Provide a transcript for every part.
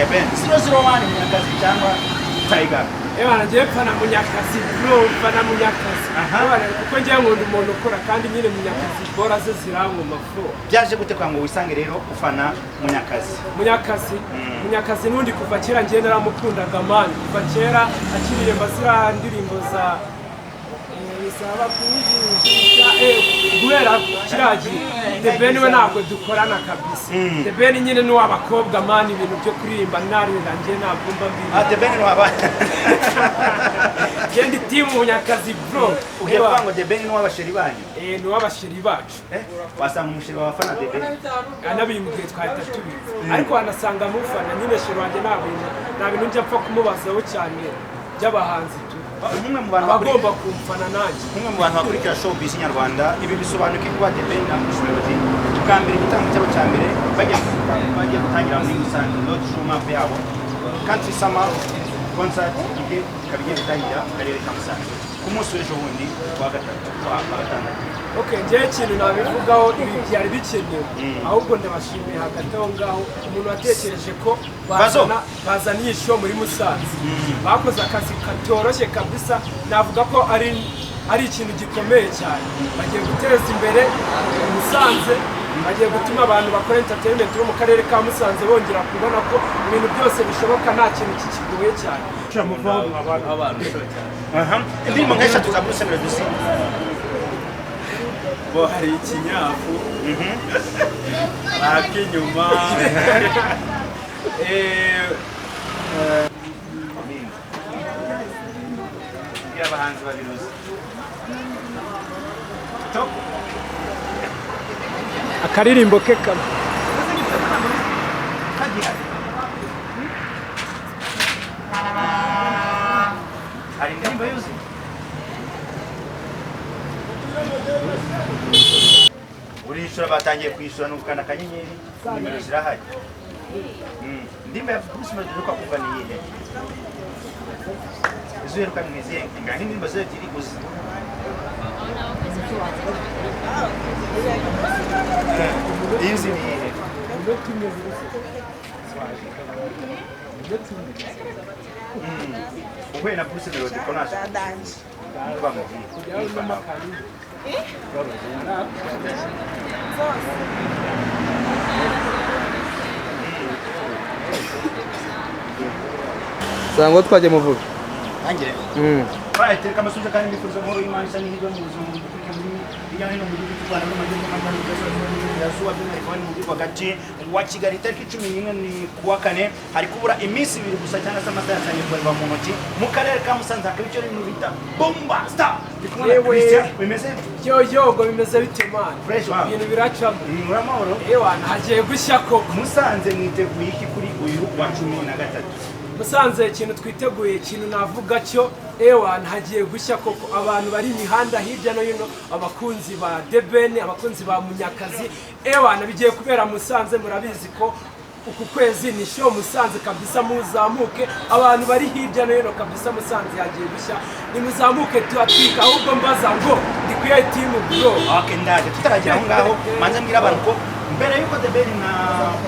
Deben 001 Munyakazi cyangwa Tiger Ewana ngiye pana Munyakazi bro pana Munyakazi kuko ngiye nkunda umuntu ukora kandi nyine Munyakazi bora ze zirangoma fro byaje gute kwa ngo wisange rero ufana Munyakazi nundi kuva kera ngiye naramukundaga man kuva kera akiriye bazira ndirimbo za saba kujijisha guhera kiraji Deben we ntabwo dukorana kabisa Deben nyine no abakobwa man ibintu byo kuririmba narira ngiye nabumba mbi Deben no aba Gendi team Munyakazi bro ugiye kwango Deben no abasheri banyu no abasheri bacu wasanga umusheri wabafana Deben anabimbwiye twahita tubizi ariko anasanga mufana nyine sheri wanjye nta bintu njya pfa kumubazaho cyane by'abahanzi umwe mu bantu bagomba kumfana nanjye umwe mu bantu bakurikira showbiz nyarwanda ibi bisobanuka ko Deben na Mushimiro bwa mbere igitambo cyabo cya mbere bagiye gutangira muri Musanze road show map yabo country summer concert kabigiye gutangira karere ka Musanze ku munsi w'ejo bundi wa gatandatu ngiye ikintu nabivugaho ibi byari bikenewe ahubwo ndabashimiye hagati aho ngaho umuntu watekereje ko bazaniye show muri Musanze bakoze akazi katoroshye kabisa navuga ko ari ikintu gikomeye cyane bagiye guteza imbere Musanze bagiye gutuma abantu bakora entertainment bo mu karere ka Musanze bongera kubona ko ibintu byose bishoboka nta kintu kikigoye cyane abantu indirimbo nk'eshatu za Bruce Melody bo hari ikinyafu akinyuma y'abahanzi babiruzi akaririmbo ke kamwe hari indirimbo yuzuye urishura batangiye kwishyura n'ukanda akanyenyeri nimero zirahari indirimbo ya Bruce Melody uko kuva ni iyihe izuheruka ni izihe indirimbo ze ebyiri gusa izi ni iyihe uhuye na Bruce Melody ko nasha Sango twaje muvuga angire baitereka amasuje kandi bifuza nkuru y'Imana isa n'ihirwe mu buzima bijyanye no mu gihugu cy'u Rwanda no mu gihugu cy'Amajyaruguru yazuba by'umwihariko mu gihugu hagati wa Kigali tariki 11 ni kuwa kane hari kubura iminsi 2 gusa cyangwa se amasaha yatangiye kubarwa mu ntoki mu karere ka Musanze hakaba icyo bintu bita bomba star bimeze yogo bimeze bite man ibintu biracamo muramahoro hagiye gushya koko Musanze mwiteguye iki kuri uyu wa 13 Musanze ikintu twiteguye ikintu navuga cyo hagiye gushya koko abantu bari imihanda hirya no hino abakunzi ba Deben abakunzi ba Munyakazi bigiye kubera Musanze murabizi ko uku kwezi ni show Musanze kabisa muzamuke abantu bari hirya no hino kabisa Musanze yagiye gushya ni muzamuke tuatwika ahubwo mbaza ngo ndi kuye team bro ndaje tutaragira aho ngaho manze mbwira abantu ko mbere yuko Deben na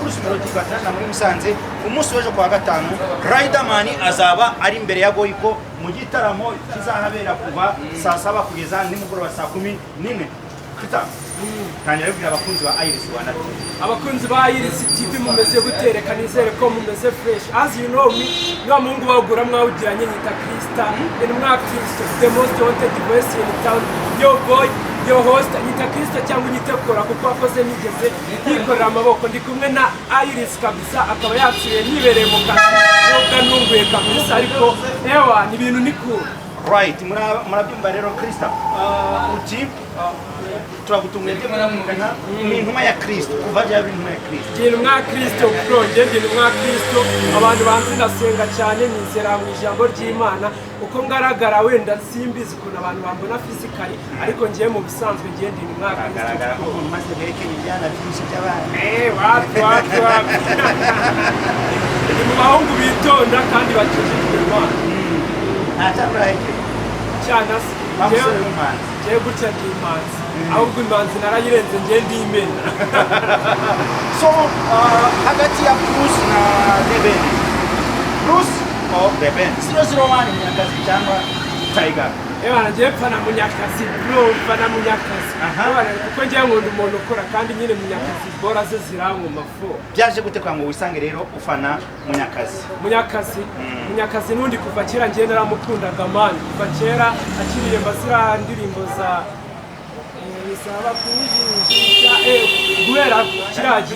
Bruce Melody batana muri Musanze umunsi w'ejo kwa gatanu Riderman azaba ari imbere ya Goiko mu gitaramo kizahabera kuva saa 7 kugeza nimugoroba saa 11 kandi rero abakunzi ba Iris Rwanda abakunzi ba Iris TV mumeze gutereka nizere ko mumeze fresh as you know me no mungu bagura mwawugiranye nyita Krista ni mwakristo the most wanted voice in town yo boy yo host nyita Krista cyangwa nyitekora kuko akoze nigeze yikorera amaboko ndi kumwe na Iris kabisa akaba yatsuye nibereye mu kazi nubwo nunguye kabisa ariko ni ibintu ni cool right murabyumva rero Krista uti turagutumye byo muramukana ni intumwa ya Kristo kuva bya intumwa ya Kristo ni intumwa ya Kristo bro ndi intumwa ya Kristo abantu banzi ndasenga cyane nizera mu ijambo ry'Imana uko ngaragara wenda simbizi kuna abantu bambona physically ariko ngiye mu bisanzwe ngiye ndi intumwa ya Kristo agaragara ko umuntu maze berekeye ibyana byinshi by'abana watu ni mu bahungu bitonda kandi bakijijwe Imana ntacyaburaye cyane ngiye gutya ndi imanzi ahubwo imanzi narayirenze ngiye ndi imena so hagati ya Bruce na Deben Bruce or The Ben 001 Munyakazi cyangwa Tiger. Ewana ngiye mfana Munyakazi bro, mfana Munyakazi. Kuko ngiye nkunda umuntu ukora kandi nyine Munyakazi bora ze zirankuma fo. Byaje gute kwa ngo wisange rero ufana Munyakazi? Munyakazi nundi kuva kera ngiye naramukundaga man. Kuva kera akiriye mazira ndirimbo za bisaba kujijisha guhera kiraji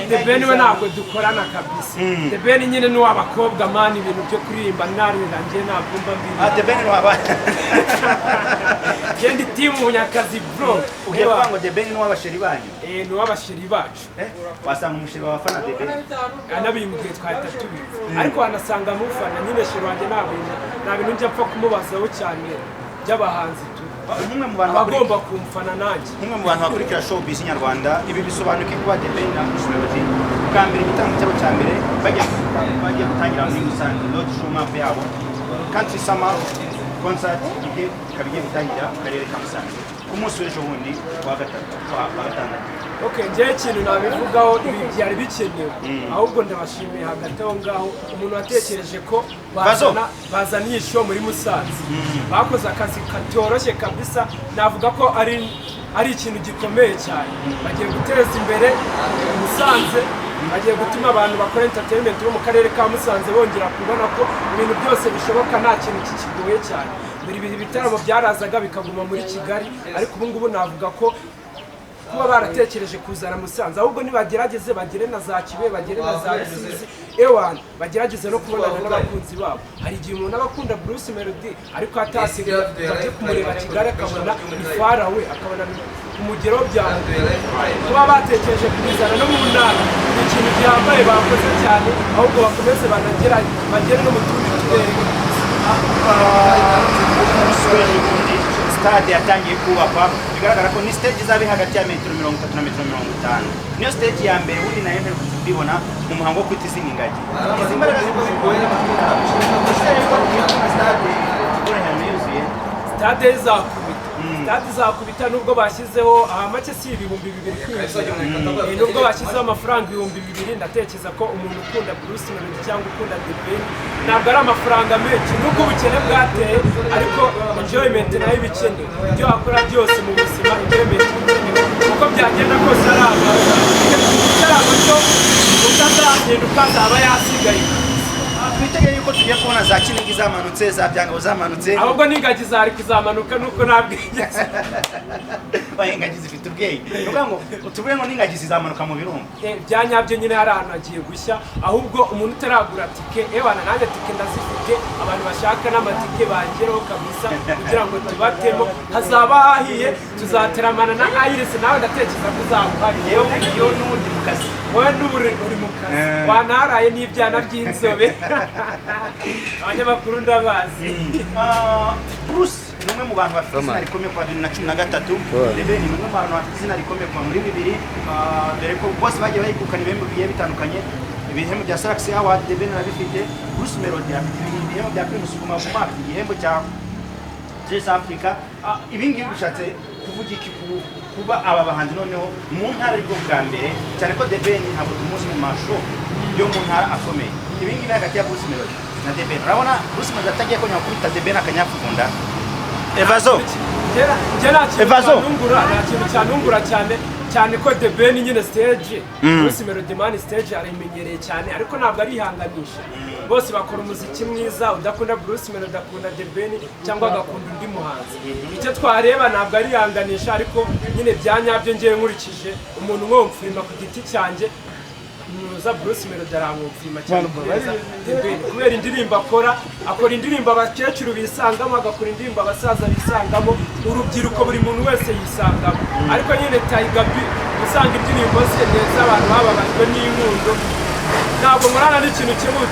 The Ben we ntabwo dukorana kabisa. The Ben nyine ni w'abakobwa man ibintu byo kuririmba narira ngiye nabumba mbiri. The Ben ni waba Jendi timu Munyakazi bro. Ugiye kwango The Ben ni w'abasheri banyu? Ni w'abasheri bacu. Wasanga umusheri wafana The Ben? Anabimugiye twahita tubizi. Ariko wanasanga mufana nyine sheri wanjye nta bintu njya pfa kumubazaho cyane by'abahanzi tu. Umwe mu bantu bagomba kumfana nanjye. Umwe mu bantu bakurikira showbiz nyarwanda ibi bisobanuke kuba The Ben na Bruce Melody bwa mbere igitambo cyabo cya mbere bagiye gutangira muri Musanze road show map yabo country summer concert igiye kabiye gutangira mu karere ka Musanze ku munsi w'ejo wundi wa gatandatu. Okay, ngiye ikintu nabivugaho ibi byari bikenewe ahubwo ndabashimiye hagati aho ngaho umuntu watekereje ko bazaniye show muri Musanze bakoze akazi katoroshye kabisa. Navuga ko ari ikintu gikomeye cyane. Bagiye guteza imbere Musanze, bagiye gutuma abantu bakora entertainment bo mu karere ka Musanze bongera kubona ko ibintu byose bishoboka nta kintu kikigoye cyane. Biri bitaramo byarazaga bikaguma muri Kigali, ariko ubu ngubu navuga ko kuba baratekereje kuzana Musanze ahubwo nibagerageze bagere na za Kibe, bagere na za Rusizi, ewana bagerageze no kubonana n'abakunzi babo. Hari igihe umuntu abakunda Bruce Melody ariko atasigaye bajye kumureba Kigali akabona ni farawe, akabona umugero byabo. Kuba batekereje kubizana no mu ntara ni ikintu gihambaye bakoze cyane, ahubwo bakomeze bagere no mu tundi turere. Stade yatangiye kubakwa bigaragara ko ni stage izabe hagati ya metero 30 na metero 50. Niyo stage ya mbere undi nayo nari kubibona mu muhango wo kwita izindi ngagi. Izi mbaraga zikuzigoye stade izakubita nubwo bashyizeho make si ibihumbi 2 kwinjira. Nubwo bashyizeho amafaranga 2,000 ndatekereza ko umuntu ukunda Bruce Melody cyangwa ukunda The Ben ntabwo ari amafaranga menshi nubwo ubukene bwateye, ariko enjoyment nayo ibikenewe. Ibyo wakora byose mu buzima enjoyment ibikenewe uko byagenda kose ari amato utazagenda ukazaba yasigaye. Twitegeye yuko tugiye kubona za Kinigi zamanutse, za Byangabo zamanutse, ahubwo n'ingagi zari kuzamanuka nuko nabwigeze. Ingagi zifite ubwenge. Nuko ngo utubure ngo n'ingagi zizamanuka mu birunga. Byanyabyo nyine hari ahantu hagiye gushya, ahubwo umuntu utaragura tike ebana nanjye tike ndazifite, abantu bashaka n'amatike bangeraho kabisa kugira ngo tubatemo. Hazaba hahiye, tuzateramana na Iris, nawe ndatekereza kuzamuhari. Yewe n'undi mu kazi, wowe n'uri mu kazi wanaraye n'ibyana by'inzobe. Abanyamakuru ndabazi. Bruce ni umwe mu bantu bafite izina rikomeye kuva 2013. The Ben ni umwe mu bantu bafite izina rikomeye kuva muri 2000. Dore ko bose bagiye bayikukana ibihembo bigiye bitandukanye. Ibihembo bya Salax Award The Ben arabifite. Bruce Melody afite ibihembo bya Primus Guma Guma, igihembo cya Jazz Africa. Ibi ngibi bishatse kuvuga iki kuba aba bahanzi noneho mu ntara ariko bwa mbere cyane ko The Ben ntabwo tumuzi mu mashow yo mu ntara akomeye. Ibi ngibi hagati ya Bruce Melody na The Ben, urabona Bruce Melody atagiye ko nyakubita The Ben akanyafunda. Evazo nta kintu cyanungura cyane ko The Ben nyine stage Bruce Melody man stage arimenyereye cyane, ariko ntabwo arihanganisha. Bose bakora umuziki mwiza, udakunda Bruce Melody akunda The Ben cyangwa agakunda undi muhanzi. Icyo twareba ntabwo arihanganisha, ariko nyine byanyabyo ngiye nkurikije umuntu nkomfirima ku giti cyanjye muza Bruce Melody aramufirima cyane kubera indirimbo akora indirimbo abakecuru bisangamo, agakora indirimbo abasaza bisangamo, urubyiruko buri muntu wese yisangamo. Ariko nyine Tiger B usanga indirimbo ze neza, abantu bababajwe n'inkundo, ntabwo murana n'ikintu kimwe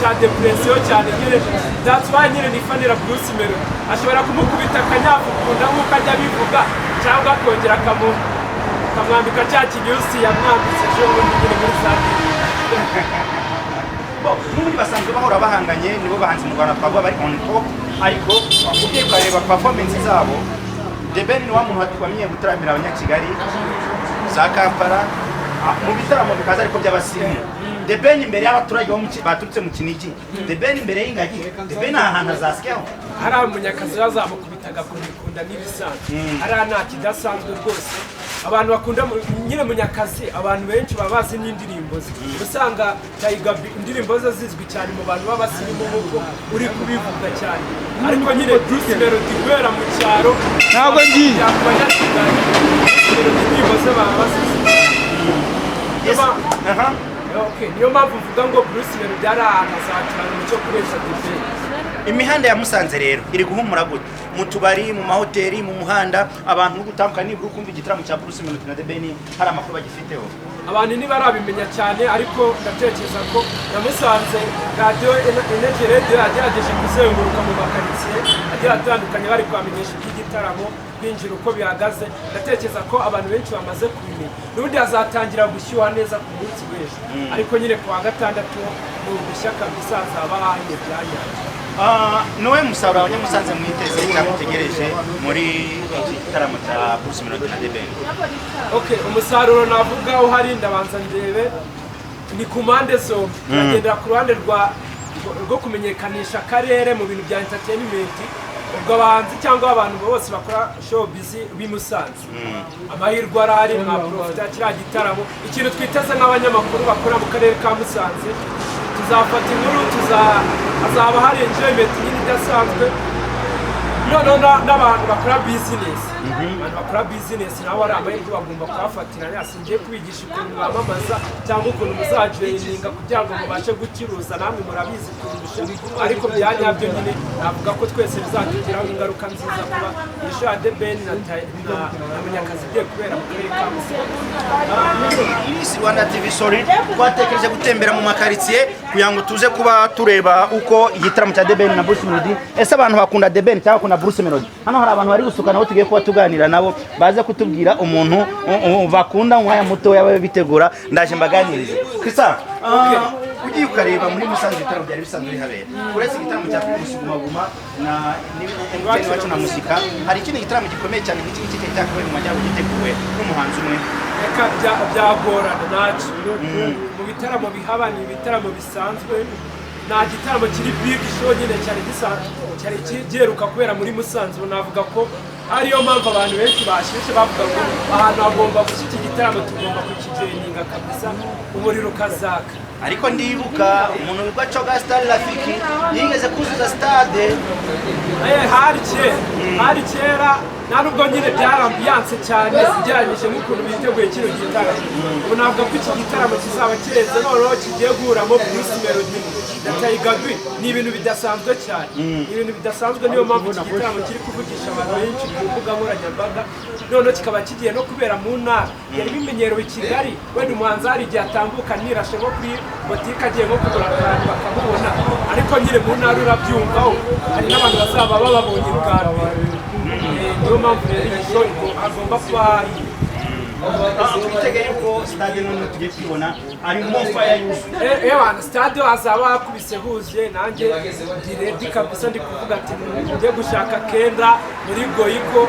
cya depression cyane nyine. That's why nyine nifanira Bruce Melody ashobora kumukubita akanyafu kunda nk'uko ajya bivuga, cyangwa akongera akamwambika cya kinyusi yamwambitse ejo bundi nyine muri sante. N'ubundi basanzwe bahora bahanganye, nibo bahanzi mu Rwanda twavuga bari on top, ariko ugiye kureba performance zabo The Ben ni wa muntu wamenye gutaramira abanyakigali za Kampala mu bitaramo bikaza ariko by'abasirimu. The Ben imbere y'abaturage baturutse mu Kinigi, The Ben imbere y'ingagi, The Ben ahantu azasyaho hari umunyakazi bazamukubitaga kubikunda n'ibisanzwe hari nta kidasanzwe rwose abantu bakunda nyine munyakazi abantu benshi baba bazi n'indirimbo ze usanga Taiga indirimbo ze zizwi cyane mu bantu b'abasirimu nk'uko uri kubivuga cyane ariko nyine Bruce Melody kubera mu cyaro ntabwo ngiye indirimbo ze baba bazizi niyo mpamvu uvuga ngo Bruce Melody ari ahantu azacana umuco kubesha DJ. Imihanda ya Musanze rero iri guhumura gute mu tubari mu mahoteli mu muhanda abantu gutambuka nibwo kumva igitaramo cya Bruce Melody na The Ben hari amakuru bagifiteho abantu ntibarabimenya cyane ariko ndatekereza ko namusanze radio Energy Radio yagerageje kuzenguruka mu makaritsiye agira atandukanye bari kwamenyesha igitaramo binjira uko bihagaze ndatekereza ko abantu benshi bamaze kubimenya n'ubundi hazatangira gushyuha neza ku munsi w'ejo ariko nyine ku wa gatandatu mu bishyaka bisaza bahaye byanyanje nowe musaruro abanyamusanze mwiteze cyamutegereje muri iki gitaramo cya Bruce Melody na The Ben. Umusaruro navuga uhari ndabanza ndebe ni ku mpande zombi turagendera ku ruhande rwo kumenyekanisha akarere mu bintu bya entertainment ubwo abahanzi cyangwa abantu bose bakora showbiz b'imusanze amahirwe arahari nka profita kiriya gitaramo ikintu twiteze nk'abanyamakuru bakora mu karere ka Musanze tuzafata inkuru hazaba hari enjoyment nyine idasanzwe noneho n'abantu bakora business abantu bakora business nabo ari amahirwe bagomba kuhafatira singiye kubigisha ukuntu bamamaza cyangwa ukuntu muzajoyininga kugira ngo mubashe gucuruza namwe murabizi kurusha ariko byanyabyo nyine navuga ko twese bizatugiraho ingaruka nziza kuba isho ya The Ben na munyakazi igiye kubera mu karere ka Musanze. Isi Rwanda TV sorry twatekereje gutembera mu makaritsiye kugira ngo tuze kuba tureba uko igitaramo cya The Ben na Bruce Melody ese abantu bakunda The Ben cyangwa kuna Bruce Melody hano hari abantu bari gusukana aho tugiye kuba tuganira nabo baze kutubwira umuntu bakunda umwanya muto yabaye bitegura ndaje mbaganirize Krista ugiye ukareba muri Musanze igitaramo byari bisanzwe bihabera uretse igitaramo cya Primus Guma na n'ibindi wacu na muzika hari ikindi gitaramo gikomeye cyane nk'iki giteye cyakabaye mu majyaruguru giteguwe n'umuhanzi umwe reka byagorana nacu mu bitaramo bihaba ni ibitaramo bisanzwe nta gitaramo kiri big show nyine cyari kigeruka kubera muri Musanze navuga ko ariyo mpamvu abantu benshi bashyushye bavuga ngo ahantu hagomba gushya iki gitaramo tugomba kukijeninga kabisa umuriro ukazaka ariko ndibuka umuntu witwa Choga Star Rafiki yigeze kuzuza stade hari kera nta nubwo nyine byarambiyanse cyane zigeranyije nk'ukuntu biteguye kino gitaramo ubu navuga ko iki gitaramo kizaba kireze noneho kigiye guhuramo Bruce Melody na Taiga ni ibintu bidasanzwe cyane ibintu bidasanzwe niyo mpamvu iki gitaramo kiri kuvugisha abantu benshi ku mbuga nkoranyambaga noneho kikaba kigiye no kubera mu ntara yari bimenyerewe i Kigali wenda umuhanzi hari igihe atambuka nirashe nko kuri botike agiye nko kugura akantu bakamubona ariko nyine mu ntara urabyumvaho hari n'abantu bazaba bababonye bwa mbere niyo mpamvu rero iyi show agomba kuba hari twitegeye ko stade none tugiye kubona ari mu fire yuzuye stade hazaba hakubise huzuye nanjye ndi ready kabisa ndi kuvuga ati njye gushaka Kenda muri Goyiko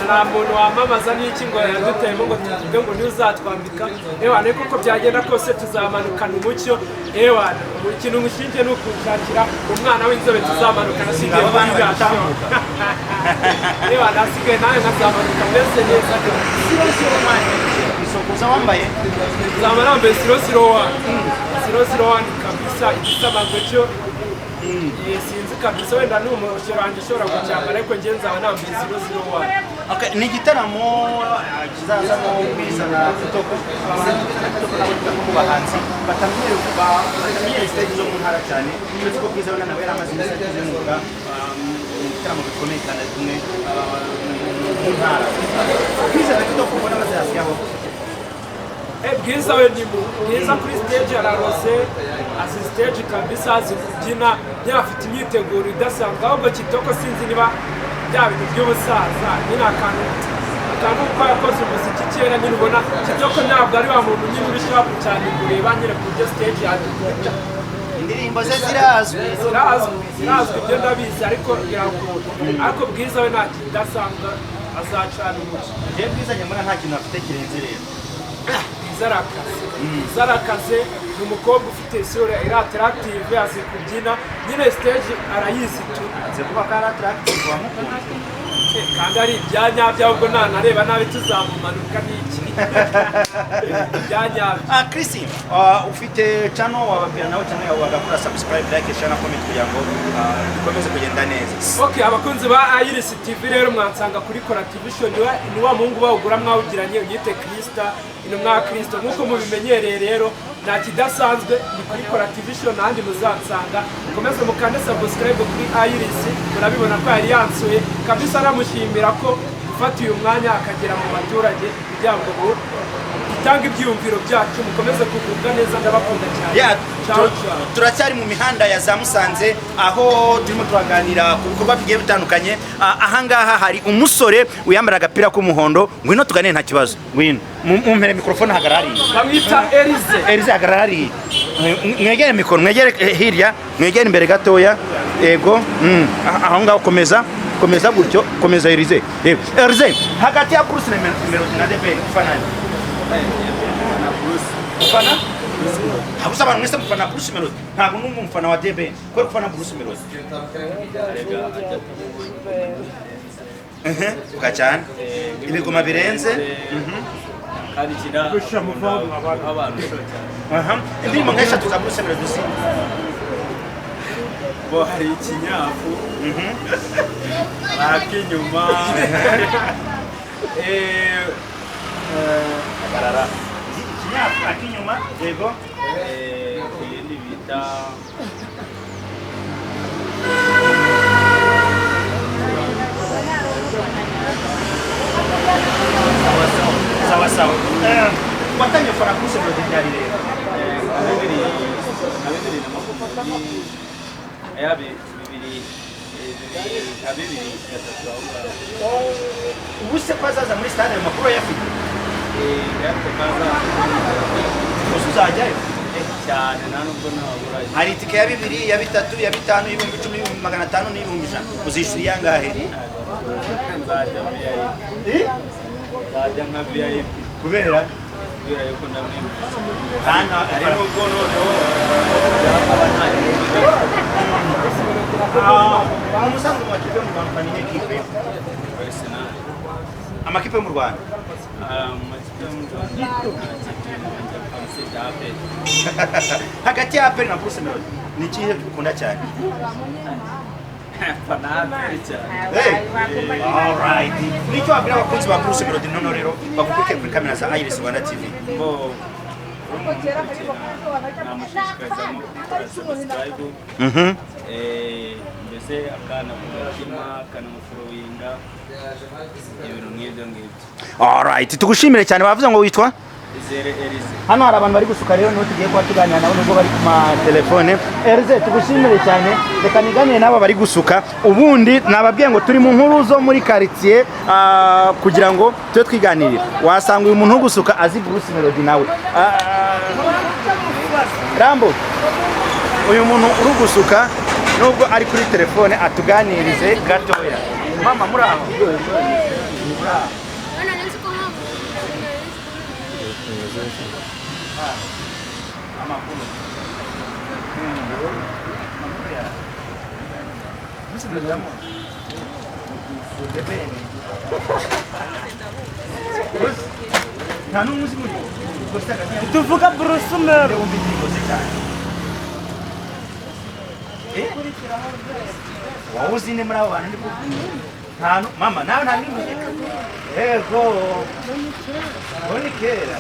nta muntu wamamaza n'iki ngo yaduteyemo ngo tuvuge ngo niwe uzatwambika kuko byagenda kose tuzamanukana umucyo ikintu mushinje ni ukushakira umwana w'inzobe tuzamanukana asigaye muri gatambuka nasigaye nawe nkazamanuka mbese neza isokuza wambaye zaba nambaye 001 kabisa igisamagwe cyo sinzi kabisa wenda ni umushyo wanjye ushobora kucyambara ariko njye nzaba nambaye 001 ni igitaramo kizazamo Bwiza na Kitoko mu bahanzi batamenyereye stage zo mu ntara cyane uretse ko Bwiza nawe yari amaze iminsi agizenguruka mu gitaramo gikomeye cyane kumwe mu ntara Bwiza na Kitoko ubona bazasigaho Bwiza we ni Bwiza kuri stage ararose azi stage kabisa azi kubyina afite imyiteguro idasanzwe ahubwo Kitoko sinzi niba bya bintu by'ubusaza nyine akantu uko yakoze umuziki kera nyine ubona Kitoko ntabwo ari wa muntu nyine uri sharp cyane kureba nyine ku byo stage yadukubita indirimbo ze zirazwi ibyo ndabizi ariko birakunda ariko Bwiza we nta kintu idasanzwe azacana umuco Bwiza nyamara nta kintu afite kirenze rero zarakaze ni umukobwa ufite isura iri attractive azi kubyina nyine stage arayizi tu azi kuba kari attractive wamukunze kandi ari ibyanyabyo ahubwo nanareba nabi tuzamumanuka n'iki ibyanyabyo. Chris ufite channel wababwira nawe channel yawe bagakora subscribe like share na comment kugira ngo bikomeze kugenda neza. Okay, abakunzi ba Iris TV rero mwansanga kuri Kora TV show ni wa muhungu bawugura mwawugiranye uyite Krista intumwa Kristo nkuko mubimenyereye rero nta kidasanzwe ni kuri Kora TV show nandi muzansanga mukomeze mukande subscribe kuri Iris murabibona ko yari yansuye kabisa aramushimira ko gufata uyu mwanya akagera mu baturage kugira ngo itanga ibyiyumviro byacu mukomeze kugubwa neza ndabakunda cyane. Turacyari mu mihanda ya za Musanze aho turimo turaganira ku bikorwa bigiye bitandukanye. Ahangaha hari umusore uyambara agapira k'umuhondo ngwino tugane nta kibazo ngwino mumpere mikrofone hagarari bamwita Elize hagarari mwegere mikoro mwegere hirya mwegere imbere gatoya ego aho ngaho komeza gutyo komeza Elize hagati ya Bruce Melody na Deben fanani ufana habuza abantu mwese mufana Bruce Melody ntabwo numva umufana wa Deben ko kufana Bruce Melody ukacana ibigoma birenze kandi kira gusha muvamu abantu cyane indirimbo nk'eshatu za Bruce Melody bo hari ikinyafu akinyuma barara ikinyafu akinyuma yego ibindi bita sawa watanye fara Bruce Melody byari rero ubuse kwazaza muri stade makuru yafite uzajyayo cyane nubwo nabura hari itike ya 2 ya 3 ya 5 y'ibihumbi 10,500 n'ibihumbi 100 uzishuri yangahe nzajya nka VIP kubera yuko ndamwe hano ari nubwo noneho umusanzu wa kipe mu Rwanda ni equipe Arsenal amakipe mu Rwanda hagati ya Apple na Bruce Melody ni ikihe ukunda cyane alright nicyo wabwira abakunzi ba Bruce Melody none rero bakukuke kuri kamera za Iris Rwanda TV namushishikariza subscribe mbese akana kumutima akanamufurowinga ibintu nk'ibyo ngibyo. Alright tugushimire cyane bavuze ngo witwa Elize. Hano hari abantu bari gusuka rero niho tugiye kuba tuganira nabo nubwo bari ku telefone. Elize tugushimire cyane reka niganire nabo bari gusuka ubundi nababwiye ngo turi mu nkuru zo muri quartier kugira ngo twe twiganirira wasanga uyu muntu ugusuka azi Bruce Melody nawe Rambo uyu muntu uri gusuka nubwo ari kuri telefone atuganirize gatoya mama muri aho tuvuga Bruce Melody wowe uzi ni muri abo bantu nta mama nawe nta nimwe yego boni kera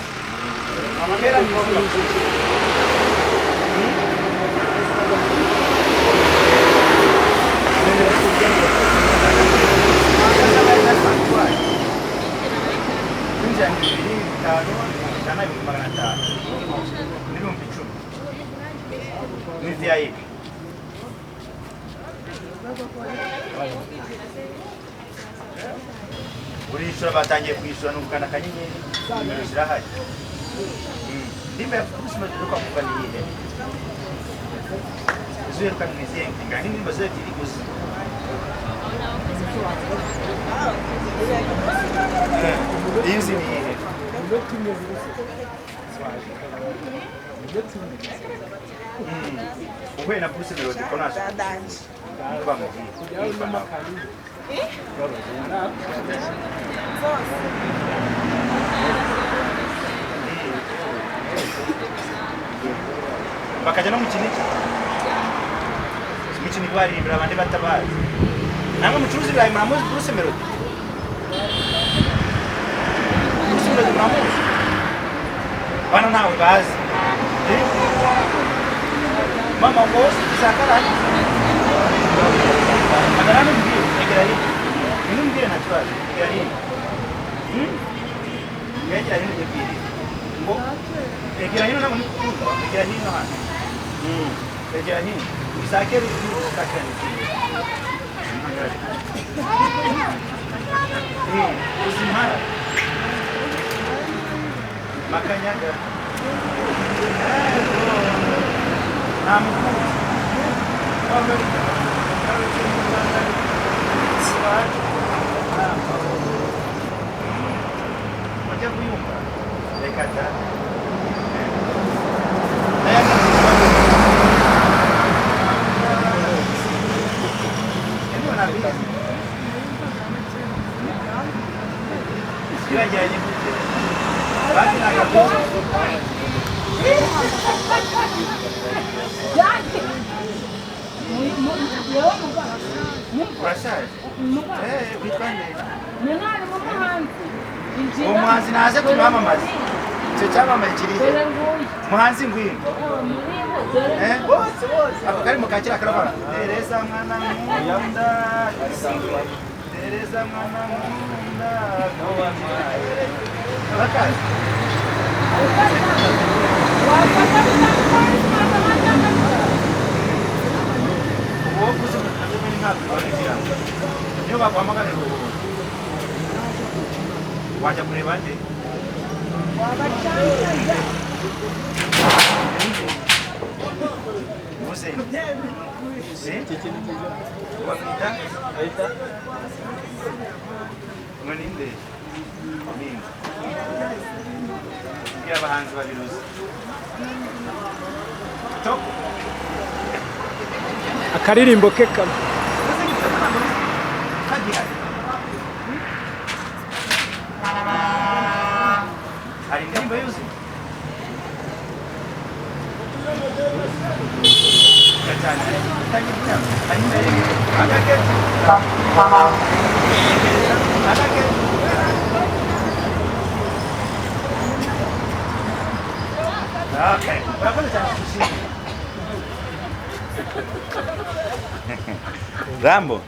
kera ni urishura batangiye kwishyura n'ubukana kanyenyeri nimero zirahari ndimba ya Bruce Melody kwa mfani yihe zero kan mizengi ngani ndimba zetu ilikuzi hizi ni yihe uhuye na Bruce Melody ko nazo bamubwiye kujyaho n'amakani bakajya no mu kiniki baririmbira abandi batabazi namwe mucuruzi ibirayi muramuzi Bruce Melody muramuzi bana ntawe bazi mama bose isakaranye agarana mbiri egera hino mbiri nta kibazo egera hino egera hino ebiri ngo egera hino ntabwo mukunda egera hino hano egera hino isakere isakaranye uzimara makanyaga nta mukunzi mujya kuyumva reka da kirajyanye bati nagakoze urashaje witwa nde umuhanzi naze tumwamamaze icyo cyamamaye kirihe umuhanzi ngwino ako kari mu kakira karabara tereza mwana nkunda tereza mwana nkunda abakazi uwo kuzi muri ntabwo bagira niyo baguhamagara wajya kureba nde Maninde y'abahanzi babiruzi akaririmbo ke kamwe hari indirimbo yuzuye Okay, Rambo.